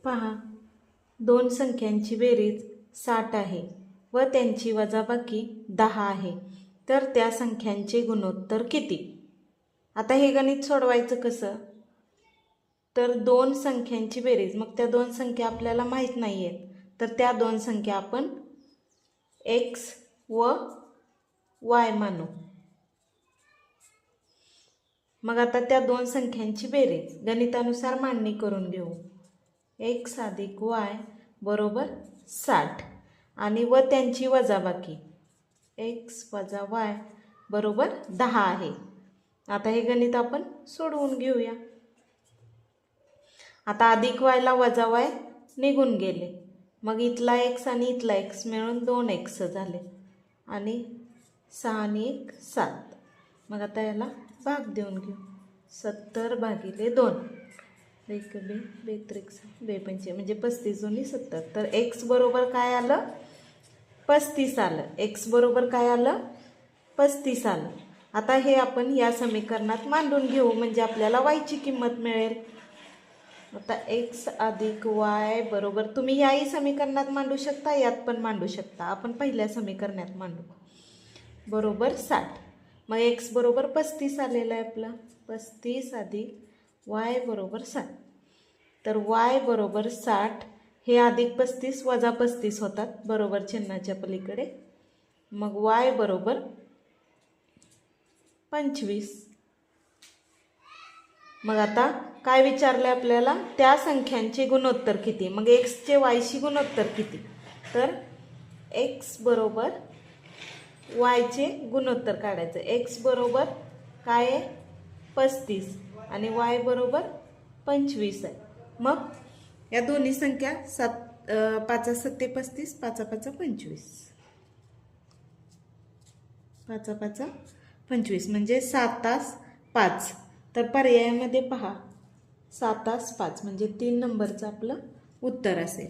पहा, दोन संख्यांची बेरीज 60 आहे व त्यांची वजाबाकी 10 आहे, तर त्या संख्यांचे गुणोत्तर किती? आता हे गणित सोडवायचं कसं? तर दोन संख्यांची बेरीज, मग त्या दोन संख्या आपल्याला माहीत नाही आहेत, तर त्या दोन संख्या आपण x व y मानू. मग आता त्या दोन संख्यांची बेरीज गणितानुसार मांडणी करून घेऊ. x अधिक y बरोबर 60 आणि व त्यांची वजाबाकी x वजा y बरोबर 10 आहे. आता हे गणित आपण सोडवून घेऊया. आता अधिक y ला वजा y निघून गेले, मग इथला x आणि इथला x मिळून 2x झाले आणि 6 आणि 1 7. मग आता याला भाग देऊन घेऊ. 70 भागिले 2 एक बे बेत्रिक बे पंचे म्हणजे 35 दोन्ही 70. तर x बरोबर काय आलं? 35 आलं. x बरोबर काय आलं? 35 आलं. आता हे आपण या समीकरणात मांडून घेऊ म्हणजे आपल्याला y ची किंमत मिळेल. आता x अधिक y बरोबर, तुम्ही याही समीकरणात मांडू शकता, यात पण मांडू शकता. आपण पहिल्या समीकरणात मांडू. बरोबर 60. मग x बरोबर 35 आलेलं आहे आपलं. 35 अधिक y बरोबर 60. तर y बरोबर 60 हे अधिक 35 वजा 35 होतात बरोबर चिन्हाच्या पलीकडे. मग y बरोबर 25. मग आता काय विचारले आपल्याला? त्या संख्यांचे गुणोत्तर किती? मग x चे y शी गुणोत्तर किती? तर x बरोबर y चे गुणोत्तर काढायचं. x बरोबर काय आहे? 35 आणि y बरोबर 25 आहे. मग या दोन्ही संख्या 5 7 35, 5 5 25, 5 5 25 म्हणजे 7 5. तर पर्यायामध्ये पहा 7 5 म्हणजे 3 नंबरचं आपलं उत्तर असेल.